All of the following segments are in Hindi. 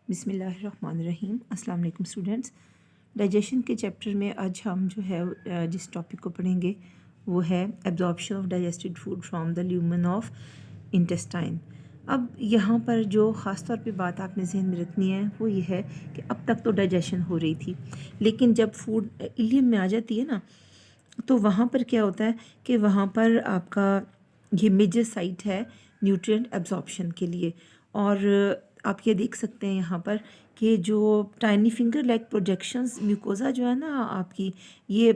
बिस्मिल्लाहिर्रहमानिर्रहीम। अस्सलाम वालेकुम स्टूडेंट्स। डाइजेशन के चैप्टर में आज हम जो है जिस टॉपिक को पढ़ेंगे वो है absorption of digested food from the lumen of intestine. अब यहाँ पर जो ख़ास तौर पे बात आपने जहन में रखनी है वो ये है कि अब तक तो डाइजेशन हो रही थी, लेकिन जब फूड इलियम में आ जाती है ना, तो वहाँ पर क्या होता है कि वहाँ पर आपका ये मेजर साइट है न्यूट्रिएंट एब्जॉर्प्शन के लिए। और आप ये देख सकते हैं यहाँ पर कि जो tiny finger leg projections mucosa जो है ना आपकी, ये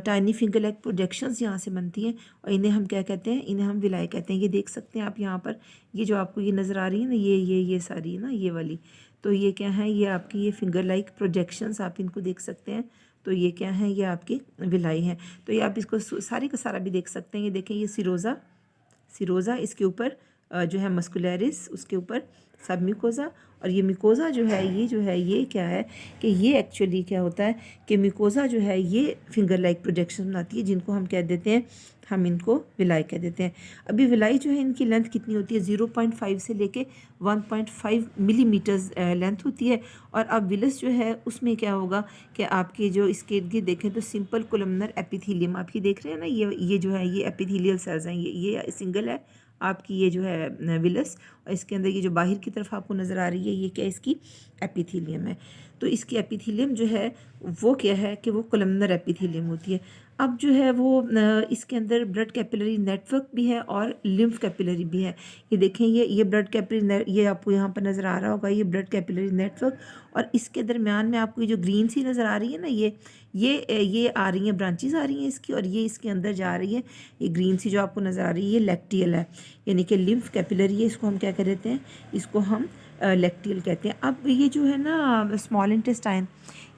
टाइनी फिंगर लेग प्रोजेक्शंस यहाँ से बनती हैं और इन्हें हम क्या कहते हैं, इन्हें हम विलाई कहते हैं। ये देख सकते हैं आप यहाँ पर, ये जो आपको ये नज़र आ रही है ना, ये सारी ना ये वाली, तो ये क्या है, ये आपकी ये फिंगर लाइक प्रोजेक्शंस आप इनको देख सकते हैं। तो ये क्या है, ये आपकी विलाई है। तो ये आप इसको सारी का सारा भी देख सकते हैं। ये देखें, ये सिरोज़ा इसके ऊपर जो है मस्कुलरिस, उसके ऊपर सब म्यूकोज़ा, और ये म्यूकोज़ा जो है ये क्या है कि ये एक्चुअली क्या होता है कि म्यूकोज़ा जो है ये फिंगर लाइक प्रोजेक्शन बनाती है, जिनको हम कह देते हैं, हम इनको विलाई कह देते हैं। अभी विलाई जो है इनकी लेंथ कितनी होती है, 0.5 से लेके 1.5 मिलीमीटर्स लेंथ होती है। और अब विलस जो है उसमें क्या होगा कि आपके जो इसके इर्द गिर्द देखें तो सिंपल कोलमनर एपिथीलियम आप ये देख रहे हैं ना, ये जो है ये एपिथीलियल सेल्स हैं, ये सिंगल है आपकी, ये जो है विलस, और इसके अंदर ये जो बाहर की तरफ आपको नज़र आ रही है ये क्या, इसकी एपिथीलियम है। तो इसकी एपिथीलियम जो है वो क्या है कि वो कोलमनर एपिथीलियम होती है। अब जो है वो इसके अंदर ब्लड कैपिलरी नेटवर्क भी है और लिम्फ कैपिलरी भी है। ये देखें, ये ब्लड कैपिलरी, ये आपको यहाँ पर नज़र आ रहा होगा, ये ब्लड कैपिलरी नेटवर्क, और इसके दरमियान में आपको ये जो ग्रीन सी नज़र आ रही है ना, ये आ रही हैं ब्रांचेस आ रही हैं इसकी, और ये इसके अंदर जा रही है। ये ग्रीन सी जो आपको नज़र आ रही है ये लैक्टियल है, यानी कि लिम्फ कैपिलरी है, इसको हम क्या कह देते हैं, इसको हम लैक्टियल कहते हैं। अब ये जो है ना स्मॉल इंटेस्टाइन,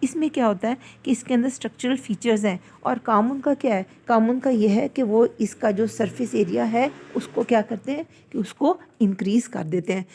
इसमें क्या होता है कि इसके अंदर स्ट्रक्चरल फीचर्स हैं, और काम उनका क्या है, काम उनका ये है कि वो इसका जो सरफेस एरिया है उसको क्या करते हैं कि उसको इंक्रीज़ कर देते हैं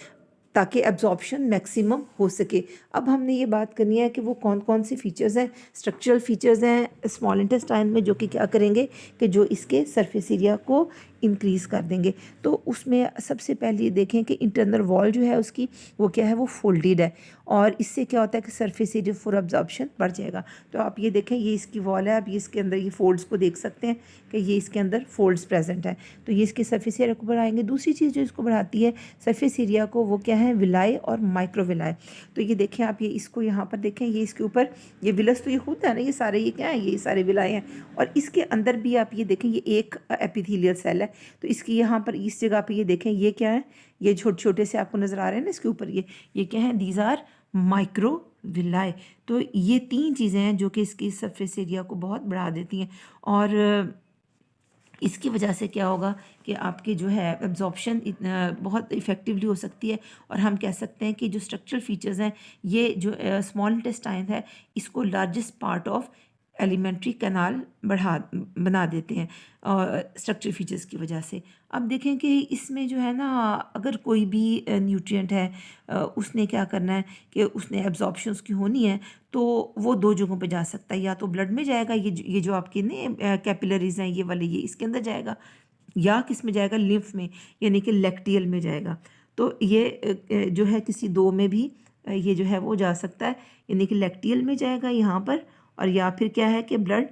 ताकि एब्जॉर्प्शन मैक्सिमम हो सके। अब हमने ये बात करनी है कि वो कौन कौन से फीचर्स हैं, स्ट्रक्चरल फीचर्स हैं स्मॉल इंटेस्टाइन में, जो कि क्या करेंगे कि जो इसके सरफेस एरिया को इंक्रीज़ कर देंगे। तो उसमें सबसे पहले ये देखें कि इंटरनल वॉल जो है उसकी वो क्या है, वो फोल्डेड है, और इससे क्या होता है कि सरफेस एरिया फॉर एब्जॉर्प्शन बढ़ जाएगा। तो आप ये देखें, ये इसकी वॉल है, आप ये इसके अंदर ये फोल्ड्स को देख सकते हैं कि ये इसके अंदर फोल्ड्स प्रेजेंट है, तो ये इसके सरफेस एरिया को बढ़ाएंगे। दूसरी चीज़ जो इसको बढ़ाती है सरफेस एरिया को, वो क्या है, विलाई और माइक्रोविलाई। तो ये देखें आप, ये इसको यहाँ पर देखें, ये इसके ऊपर ये विलस तो ये होता है ना, ये सारे ये क्या है, ये सारे विलाई हैं, और इसके अंदर भी आप ये देखें, ये एक एपिथेलियल सेल है। तो इसकी यहाँ पर इस जगह पे ये देखें, ये क्या है, ये छोटे छोटे से आपको नज़र आ रहे हैं ना इसके ऊपर, ये क्या है, दीज आर माइक्रोविलाई। तो ये तीन चीज़ें हैं जो कि इसकी सरफेस एरिया को बहुत बढ़ा देती हैं, और इसकी वजह से क्या होगा कि आपके जो है एब्जॉर्प्शन बहुत इफ़ेक्टिवली हो सकती है। और हम कह सकते हैं कि जो स्ट्रक्चरल फीचर्स हैं, ये जो स्मॉल इंटेस्टाइन है इसको largest part of alimentary canal बना देते हैं स्ट्रक्चरल फीचर्स की वजह से। अब देखें कि इसमें जो है ना, अगर कोई भी न्यूट्रिएंट है उसने क्या करना है कि उसने एब्जॉर्प्शन उसकी होनी है, तो वो दो जगहों पे जा सकता है, या तो ब्लड में जाएगा, ये जो आपके ने कैपिलरीज हैं ये वाले, ये इसके अंदर जाएगा, या किस में जाएगा, लिम्फ में, यानी कि लैक्टियल में जाएगा। तो ये जो है किसी दो में भी ये जो है वो जा सकता है, यानी कि लैक्टियल में जाएगा यहाँ पर, और या फिर क्या है कि ब्लड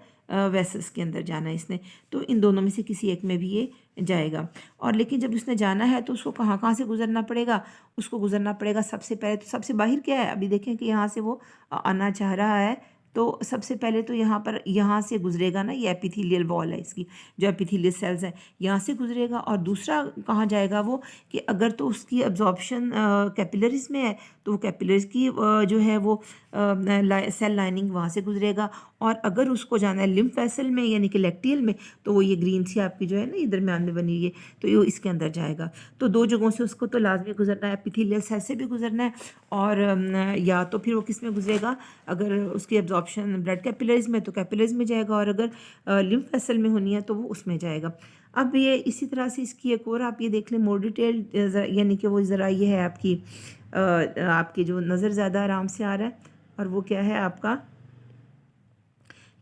वेसल्स के अंदर जाना है इसने, तो इन दोनों में से किसी एक में भी ये जाएगा। और लेकिन जब उसने जाना है तो उसको कहाँ कहाँ से गुजरना पड़ेगा, उसको गुजरना पड़ेगा सबसे पहले तो सबसे बाहर क्या है, अभी देखें कि यहाँ से वो आना चाह रहा है, तो सबसे पहले तो यहाँ से गुजरेगा ना, ये एपिथेलियल वॉल है इसकी, जो एपिथेलियल सेल्स हैं यहाँ से गुजरेगा। और दूसरा कहाँ जाएगा वो, कि अगर तो उसकी एब्जॉर्प्शन कैपिलरीज में है तो वो कैपिलरीज की जो है वो सेल लाइनिंग वहाँ से गुजरेगा, और अगर उसको जाना है लिम्फ वेसल में यानी कि लैक्टियल में, तो वो ये ग्रीन सी आपकी जो है ना ये दरमियान में बनी हुई है, तो ये इसके अंदर जाएगा। तो दो जगहों से उसको तो लाजमी गुजरना है, एपिथेलियल सेल से भी गुजरना है, और या तो फिर वो किस में गुजरेगा, अगर उसकी एब्जॉर्प्शन ब्लड कैपिलरीज में तो कैपिलरीज में जाएगा, और अगर लिम्फ वेसल में होनी है तो वो उसमें जाएगा। अब ये इसी तरह से इसकी एक और आप ये देख लें मोर डिटेल, यानी कि वो ज़रा ये है आपकी आपकी जो नज़र ज़्यादा आराम से आ रहा है, और वो क्या है आपका,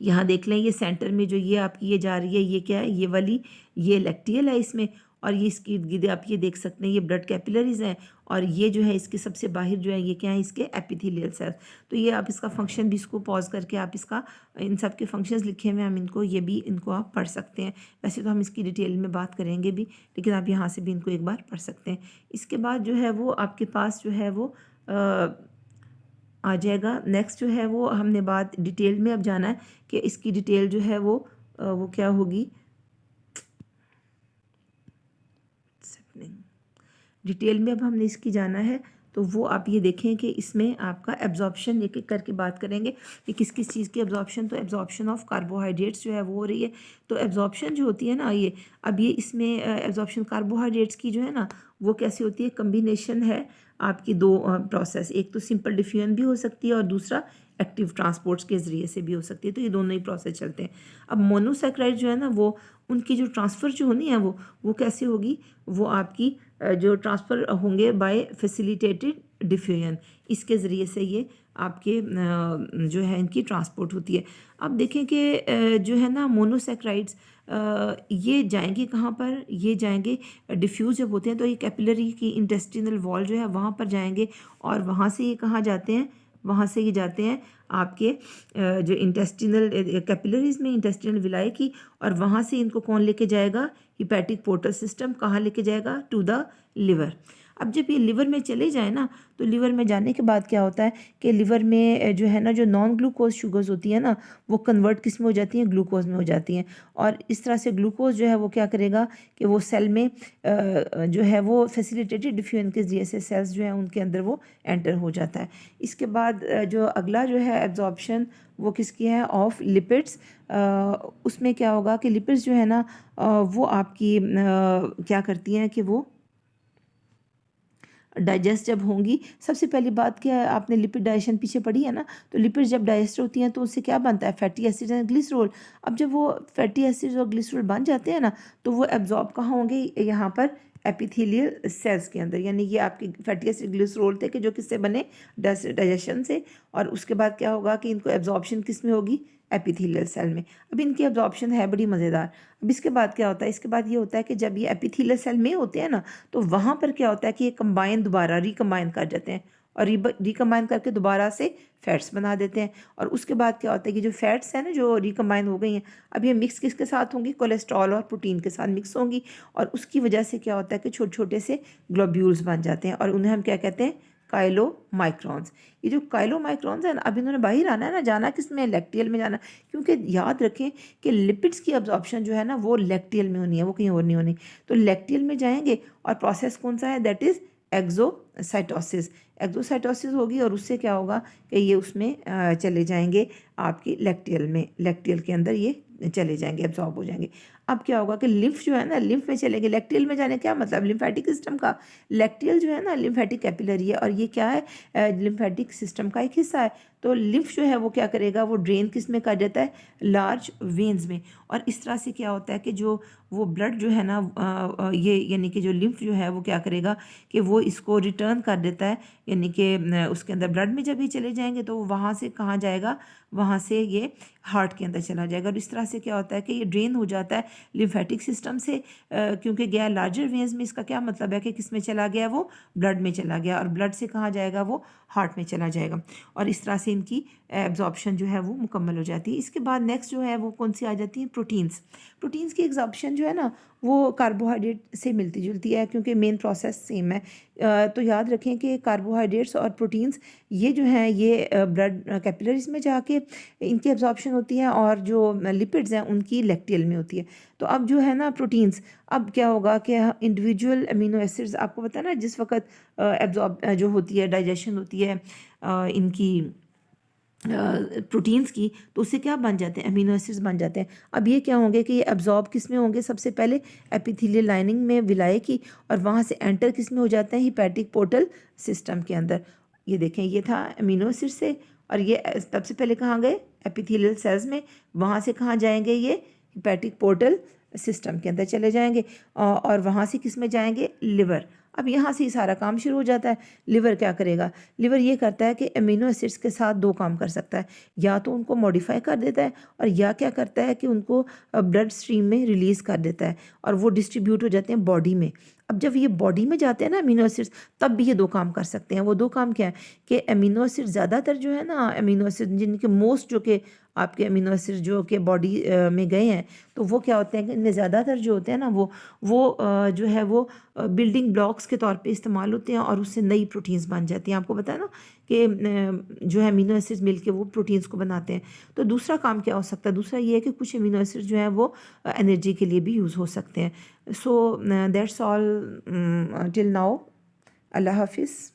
यहाँ देख लें, ये सेंटर में जो ये आपकी ये जा रही है, ये क्या है, ये वाली ये लैक्टियल है इसमें, और ये इसकी इर्द गिर्द आप ये देख सकते हैं ये ब्लड कैपिलरीज हैं, और ये जो है इसके सबसे बाहर जो है ये क्या है, इसके एपिथेलियल सेल्स। तो ये आप इसका फंक्शन भी, इसको पॉज करके आप इसका इन सब के फंक्शंस लिखे हुए हैं, हम इनको ये भी इनको आप पढ़ सकते हैं। वैसे तो हम इसकी डिटेल में बात करेंगे भी, लेकिन आप यहाँ से भी इनको एक बार पढ़ सकते हैं। इसके बाद जो है वो आपके पास जो है वो आ जाएगा। नेक्स्ट जो है वो हमने बात डिटेल में अब जाना है कि इसकी डिटेल जो है वो क्या होगी, डिटेल में अब हमने इसकी जाना है। तो वो आप ये देखें कि इसमें आपका एब्जॉर्प्शन एक एक करके बात करेंगे कि किस किस चीज़ की एब्जॉर्प्शन। तो एब्जॉर्प्शन ऑफ कार्बोहाइड्रेट्स जो है वो हो रही है। तो एब्जॉर्प्शन जो होती है ना, ये अब ये इसमें एब्जॉर्प्शन कार्बोहाइड्रेट्स की जो है ना वो कैसी होती है, कम्बिनेशन है आपकी दो प्रोसेस। एक तो सिंपल डिफ्यूजन भी हो सकती है और दूसरा एक्टिव ट्रांसपोर्ट्स के ज़रिए से भी हो सकती है। तो ये दोनों ही प्रोसेस चलते हैं। अब मोनोसैकेराइड जो है ना वो उनकी जो ट्रांसफ़र जो होनी है वो कैसे होगी, वो आपकी जो ट्रांसफ़र होंगे बाय फैसिलिटेटेड डिफ्यूजन, इसके ज़रिए से ये आपके जो है इनकी ट्रांसपोर्ट होती है। अब देखें कि जो है ना मोनोसैकेराइड्स ये जाएंगे कहाँ पर, ये जाएंगे डिफ्यूज़ जब होते हैं तो ये कैपिलरी की इंटेस्टिनल वॉल जो है वहाँ पर जाएंगे, और वहाँ से ये कहाँ जाते हैं, वहाँ से ये जाते हैं आपके जो इंटेस्टिनल कैपिलरीज में इंटेस्टिनल विलाई की, और वहाँ से इनको कौन लेके जाएगा, हिपैटिक पोर्टल सिस्टम कहाँ लेके जाएगा, टू द लिवर। अब जब ये लिवर में चले जाए ना, तो लिवर में जाने के बाद क्या होता है कि लिवर में जो है ना जो नॉन ग्लूकोज शुगर्स होती है ना वो कन्वर्ट किस में हो जाती हैं, ग्लूकोज में हो जाती हैं। और इस तरह से ग्लूकोज जो है वो क्या करेगा कि वो सेल में जो है वो फैसिलिटेटेड डिफ्यूजन के जरिए से सेल्स जो है उनके अंदर वो एंटर हो जाता है। इसके बाद जो अगला जो है एब्जॉर्प्शन वो किसकी है, ऑफ लिपिड्स। उसमें क्या होगा कि लिपिड्स जो है ना वो आपकी क्या करती हैं कि वो डाइजेस्ट जब होंगी। सबसे पहली बात क्या है, आपने लिपिड डाइजेशन पीछे पढ़ी है ना, तो लिपिड जब डाइजेस्ट होती हैं तो उससे क्या बनता है, फैटी एसिड एंड ग्लिसरॉल। अब जब वो फैटी एसिड और ग्लिसरॉल बन जाते हैं ना तो वो एब्जॉर्ब कहाँ होंगे, यहाँ पर एपिथेलियल सेल्स के अंदर। यानी ये आपके फैटी एसिड ग्लिसरॉल थे कि जो किससे बने, डाइजेशन से। और उसके बाद क्या होगा कि इनको एब्जॉर्प्शन किस में होगी, एपिथेलियल सेल में। अब इनकी एब्जॉर्प्शन है बड़ी मज़ेदार। अब इसके बाद क्या होता है, इसके बाद ये होता है कि जब ये एपिथेलियल सेल में होते हैं ना तो वहाँ पर क्या होता है कि ये कंबाइन दोबारा रिकम्बाइन कर जाते हैं, और रिकम्बाइन करके दोबारा से फैट्स बना देते हैं। और उसके बाद क्या होता है कि जो फैट्स हैं ना जो रिकम्बाइन हो गई हैं, अब ये मिक्स किसके साथ होंगी, कोलेस्ट्रॉल और प्रोटीन के साथ मिक्स होंगी। और उसकी वजह से क्या होता है कि छोटे छोटे से ग्लोब्यूल्स बन जाते हैं, और उन्हें हम क्या कहते हैं, काइलोमाइक्रॉन्स। ये जो काइलोमाइक्रॉन्स है ना, अब इन्होंने बाहर आना है ना, जाना किस में, लैक्टियल में जाना। क्योंकि याद रखें कि लिपिड्स की अब्जॉर्प्शन जो है ना वो लैक्टियल में होनी है, वो कहीं और नहीं होनी। तो लैक्टियल में जाएंगे, और प्रोसेस कौन सा है, दैट इज़ एक्सोसाइटोसिस। एक्सोसाइटोसिस होगी, और उससे क्या होगा कि ये उसमें चले जाएंगे आपकी लैक्टियल में, लैक्टियल के अंदर ये चले जाएंगे, एब्जॉर्ब हो जाएंगे। अब क्या होगा कि लिम्फ जो है ना, लिम्फ में चलेंगे। लैक्टियल में जाने क्या मतलब, लिम्फेटिक सिस्टम का। लैक्टियल जो है ना लिम्फेटिक कैपिलरी है, और ये क्या है, लिम्फेटिक सिस्टम का एक हिस्सा है। तो लिम्फ जो है वो क्या करेगा, वो ड्रेन किस में कर देता है, लार्ज वेन्स में। और इस तरह से क्या होता है कि जो वो ब्लड जो है ना ये यानी कि जो लिम्फ जो है वो क्या करेगा कि वो इसको रिटर्न कर देता है। यानी कि उसके अंदर ब्लड में जब ये चले जाएंगे तो वहाँ से कहाँ जाएगा, वहाँ से ये हार्ट के अंदर चला जाएगा। और इस तरह से क्या होता है कि ये ड्रेन हो जाता है लिम्फेटिक सिस्टम से, क्योंकि गया लार्जर वेन्स में। इसका क्या मतलब है कि किस में चला गया, वो ब्लड में चला गया, और ब्लड से कहाँ जाएगा, वो हार्ट में चला जाएगा। और इस तरह से इनकी एब्जॉर्प्शन जो है वो मुकम्मल हो जाती है। इसके बाद नेक्स्ट जो है वो कौन सी आ जाती है, प्रोटीन्स। प्रोटीन्स की एब्जॉर्प्शन जो है ना वो कार्बोहाइड्रेट से मिलती जुलती है, क्योंकि मेन प्रोसेस सेम है। तो याद रखें कि कार्बोहाइड्रेट्स और प्रोटीन्स ये जो हैं ये ब्लड कैपिलरीज में जाके इनकी एब्जॉर्प्शन होती है, और जो लिपिड्स हैं उनकी लैक्टियल में होती है। तो अब जो है ना प्रोटीन्स, अब क्या होगा कि इंडिविजुअल अमीनो एसिड्स, आपको पता है ना जिस वक्त एब्जॉर्ब जो होती है, डाइजेशन होती है इनकी प्रोटीन्स की, तो उससे क्या बन जाते हैं, अमीनो एसिड्स बन जाते हैं। अब ये क्या होंगे कि ये एब्जॉर्ब किस में होंगे, सबसे पहले एपिथेलियल लाइनिंग में विलाय की, और वहाँ से एंटर किस में हो जाते हैं, हिपैटिक पोर्टल सिस्टम के अंदर। ये देखें, ये था अमीनो एसिड से, और ये सबसे पहले कहाँ गए, एपिथेलियल सेल्स में। वहाँ से कहाँ जाएंगे, ये हिपैटिक पोर्टल सिस्टम के अंदर चले जाएंगे, और वहाँ से किस में जाएंगे, लिवर। अब यहाँ से ही सारा काम शुरू हो जाता है। लिवर क्या करेगा, लिवर ये करता है कि अमीनो एसिड्स के साथ दो काम कर सकता है, या तो उनको मॉडिफाई कर देता है, और या क्या करता है कि उनको ब्लड स्ट्रीम में रिलीज़ कर देता है, और वो डिस्ट्रीब्यूट हो जाते हैं बॉडी में। अब जब ये बॉडी में जाते हैं ना अमीनो एसिड्स, तब भी ये 2 काम कर सकते हैं। वो 2 काम क्या है कि अमीनो एसिड ज़्यादातर जो है ना, अमीनो एसिड जिनके मोस्ट जो कि आपके अमीनो एसिड जो कि बॉडी में गए हैं, तो वो क्या होते हैं कि इनमें ज़्यादातर जो होते हैं ना वो जो है वो बिल्डिंग ब्लॉक्स के तौर पे इस्तेमाल होते हैं और उससे नई प्रोटीन्स बन जाती हैं। आपको पता है ना कि जो है अमीनो एसिड्स मिलके वो प्रोटीन्स को बनाते हैं। तो दूसरा काम क्या हो सकता है? दूसरा ये है कि कुछ अमीनो एसिड जो है वो एनर्जी के लिए भी यूज़ हो सकते हैं। So that's all till now. अल्लाह हाफिज़।